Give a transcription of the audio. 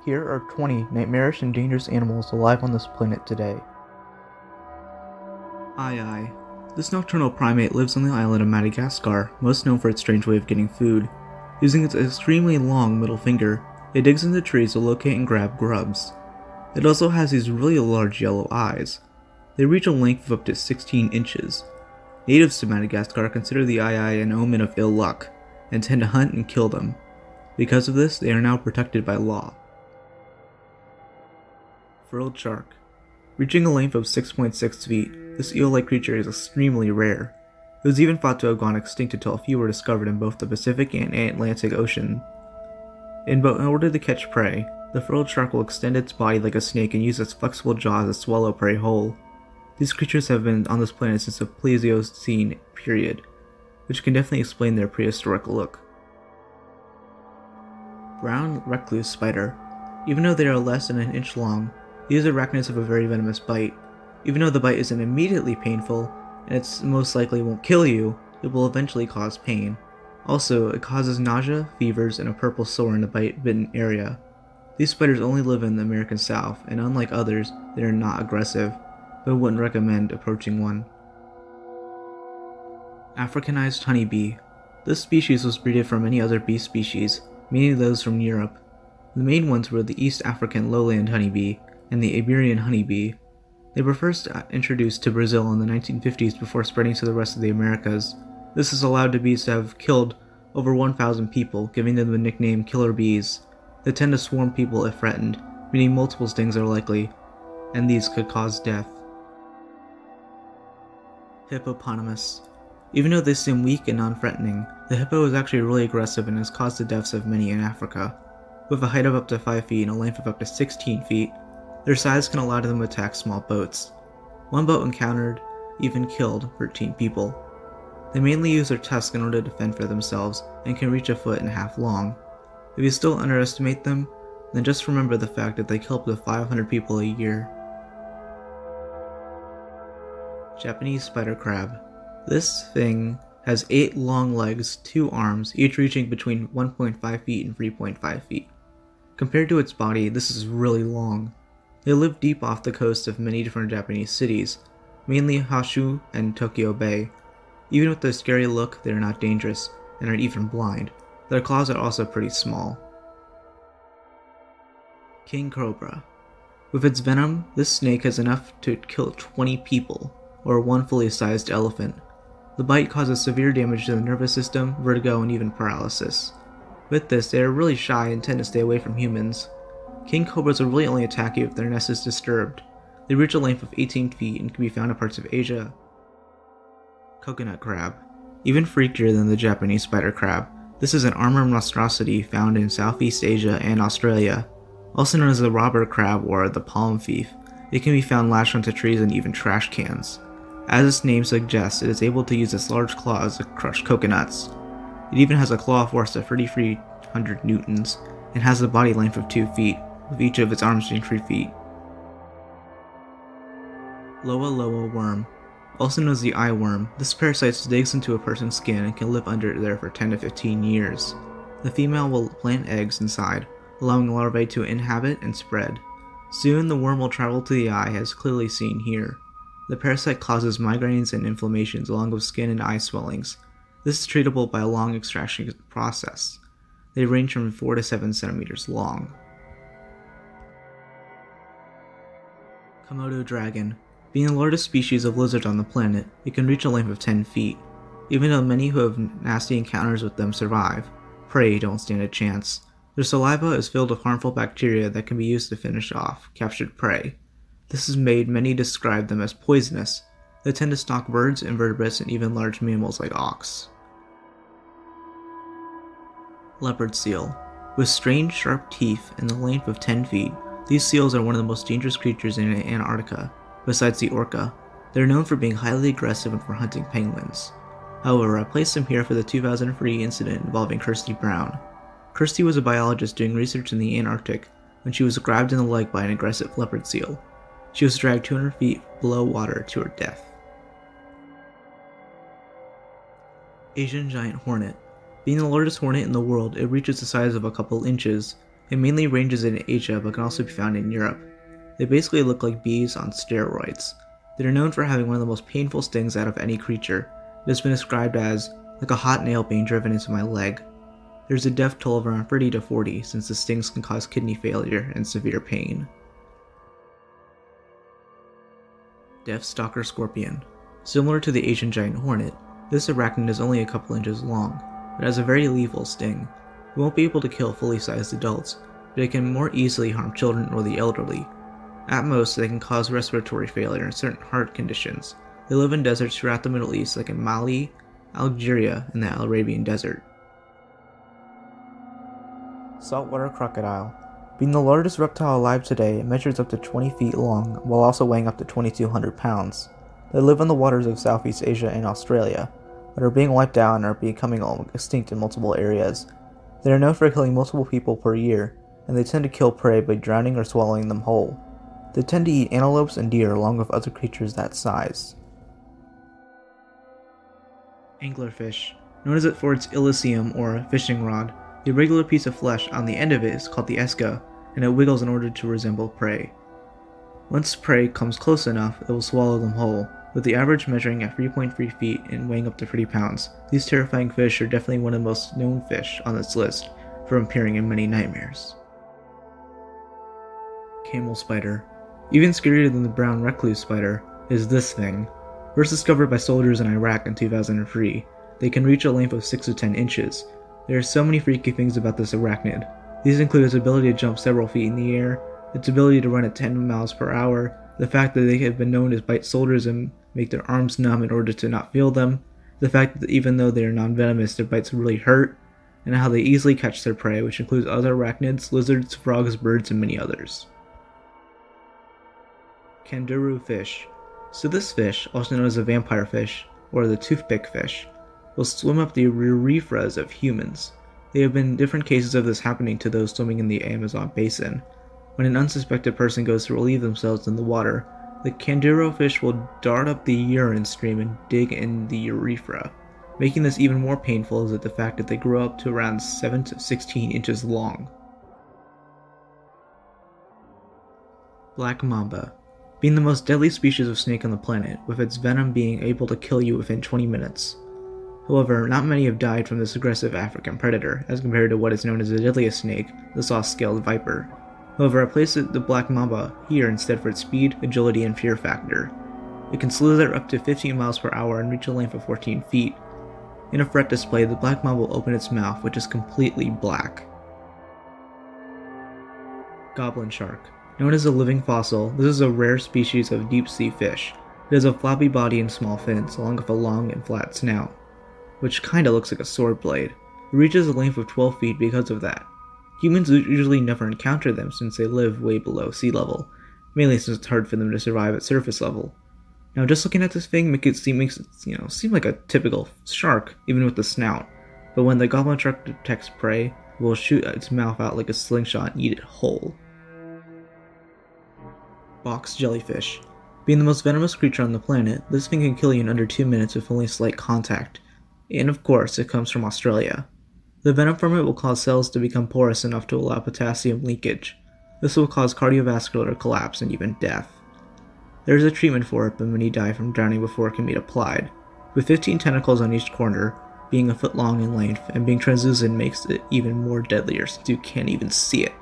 Here are 20 nightmarish and dangerous animals alive on this planet today. Aye. This nocturnal primate lives on the island of Madagascar, most known for its strange way of getting food. Using its extremely long middle finger, it digs into trees to locate and grab grubs. It also has these really large yellow eyes. They reach a length of up to 16 inches. Natives to Madagascar consider the aye an omen of ill luck, and tend to hunt and kill them. Because of this, they are now protected by law. Frilled shark. Reaching a length of 6.6 feet, this eel-like creature is extremely rare. It was even thought to have gone extinct until a few were discovered in both the Pacific and Atlantic Ocean. In order to catch prey, the frilled shark will extend its body like a snake and use its flexible jaws to swallow prey whole. These creatures have been on this planet since the Pleistocene period, which can definitely explain their prehistoric look. Brown recluse spider. Even though they are less than an inch long, these arachnids have a very venomous bite. Even though the bite isn't immediately painful, and it most likely won't kill you, it will eventually cause pain. Also, it causes nausea, fevers, and a purple sore in the bitten area. These spiders only live in the American South, and unlike others, they are not aggressive, but I wouldn't recommend approaching one. Africanized honeybee. This species was breeded from many other bee species, mainly those from Europe. The main ones were the East African lowland honeybee and the Iberian honeybee. They were first introduced to Brazil in the 1950s before spreading to the rest of the Americas. This has allowed the bees to have killed over 1,000 people, giving them the nickname killer bees. They tend to swarm people if threatened, meaning multiple stings are likely, and these could cause death. Hippopotamus. Even though they seem weak and non-threatening, the hippo is actually really aggressive and has caused the deaths of many in Africa. With a height of up to 5 feet and a length of up to 16 feet, their size can allow them to attack small boats. One boat encountered even killed 13 people. They mainly use their tusks in order to fend for themselves and can reach a foot and a half long. If you still underestimate them, then just remember the fact that they kill up to 500 people a year. Japanese spider crab. This thing has 8 long legs, 2 arms, each reaching between 1.5 feet and 3.5 feet. Compared to its body, this is really long. They live deep off the coast of many different Japanese cities, mainly Honshu and Tokyo Bay. Even with their scary look, they are not dangerous, and are even blind. Their claws are also pretty small. King cobra. With its venom, this snake has enough to kill 20 people, or one fully sized elephant. The bite causes severe damage to the nervous system, vertigo, and even paralysis. With this, they are really shy and tend to stay away from humans. King cobras will really only attack you if their nest is disturbed. They reach a length of 18 feet and can be found in parts of Asia. Coconut crab. Even freakier than the Japanese spider crab, this is an armored monstrosity found in Southeast Asia and Australia. Also known as the robber crab or the palm thief, it can be found lashed onto trees and even trash cans. As its name suggests, it is able to use its large claws to crush coconuts. It even has a claw force of 3,300 newtons and has a body length of 2 feet, with each of its arms being 3 feet. Loa loa worm. Also known as the eye worm, this parasite digs into a person's skin and can live under there for 10 to 15 years. The female will plant eggs inside, allowing larvae to inhabit and spread. Soon the worm will travel to the eye, as clearly seen here. The parasite causes migraines and inflammations along with skin and eye swellings. This is treatable by a long extraction process. They range from 4 to 7 centimeters long. Komodo dragon. Being the largest species of lizard on the planet, it can reach a length of 10 feet. Even though many who have nasty encounters with them survive, prey don't stand a chance. Their saliva is filled with harmful bacteria that can be used to finish off captured prey. This has made many describe them as poisonous. They tend to stalk birds, invertebrates, and even large mammals like ox. Leopard seal. With strange sharp teeth and a length of 10 feet, these seals are one of the most dangerous creatures in Antarctica. Besides the orca, they are known for being highly aggressive and for hunting penguins. However, I placed them here for the 2003 incident involving Kirsty Brown. Kirsty was a biologist doing research in the Antarctic when she was grabbed in the leg by an aggressive leopard seal. She was dragged 200 feet below water to her death. Asian giant hornet. Being the largest hornet in the world, it reaches the size of a couple inches. It mainly ranges in Asia but can also be found in Europe. They basically look like bees on steroids. They are known for having one of the most painful stings out of any creature. It has been described as like a hot nail being driven into my leg. There's a death toll of around 30 to 40 since the stings can cause kidney failure and severe pain. Deathstalker Scorpion. Similar to the Asian giant hornet, this arachnid is only a couple inches long, but has a very lethal sting. It won't be able to kill fully sized adults, but it can more easily harm children or the elderly. At most, they can cause respiratory failure and certain heart conditions. They live in deserts throughout the Middle East like in Mali, Algeria, and the Arabian Desert. Saltwater crocodile. Being the largest reptile alive today, it measures up to 20 feet long while also weighing up to 2,200 pounds. They live in the waters of Southeast Asia and Australia, but are being wiped out and are becoming extinct in multiple areas. They are known for killing multiple people per year, and they tend to kill prey by drowning or swallowing them whole. They tend to eat antelopes and deer along with other creatures that size. Anglerfish. Known as it for its illicium or fishing rod, the irregular piece of flesh on the end of it is called the esca, and it wiggles in order to resemble prey. Once prey comes close enough, it will swallow them whole, with the average measuring at 3.3 feet and weighing up to 30 pounds. These terrifying fish are definitely one of the most known fish on this list, from appearing in many nightmares. Camel spider. Even scarier than the brown recluse spider is this thing. First discovered by soldiers in Iraq in 2003, they can reach a length of 6 to 10 inches. There are so many freaky things about this arachnid. These include its ability to jump several feet in the air, its ability to run at 10 miles per hour, the fact that they have been known to bite soldiers and make their arms numb in order to not feel them, the fact that even though they are non-venomous, their bites really hurt, and how they easily catch their prey, which includes other arachnids, lizards, frogs, birds, and many others. Kangaroo fish. So this fish, also known as a vampire fish, or the toothpick fish, will swim up the urethras of humans. There have been different cases of this happening to those swimming in the Amazon basin. When an unsuspected person goes to relieve themselves in the water, the kangaroo fish will dart up the urine stream and dig in the urethra. Making this even more painful is the fact that they grow up to around 7 to 16 inches long. Black mamba. Being the most deadly species of snake on the planet, with its venom being able to kill you within 20 minutes. However, not many have died from this aggressive African predator, as compared to what is known as the deadliest snake, the soft-scaled viper. However, I place the black mamba here instead for its speed, agility, and fear factor. It can slither up to 15 miles per hour and reach a length of 14 feet. In a threat display, the black mamba will open its mouth, which is completely black. Goblin shark. Known as a living fossil, this is a rare species of deep-sea fish. It has a floppy body and small fins, along with a long and flat snout, which kinda looks like a sword blade. It reaches a length of 12 feet because of that. Humans usually never encounter them since they live way below sea level, mainly since it's hard for them to survive at surface level. Now just looking at this thing makes it seem like a typical shark, even with the snout, but when the goblin shark detects prey, it will shoot its mouth out like a slingshot and eat it whole. Box jellyfish. Being the most venomous creature on the planet, this thing can kill you in under 2 minutes with only slight contact. And of course, it comes from Australia. The venom from it will cause cells to become porous enough to allow potassium leakage. This will cause cardiovascular collapse and even death. There is a treatment for it, but many die from drowning before it can be applied. With 15 tentacles on each corner, being a foot long in length, and being translucent makes it even more deadlier since you can't even see it.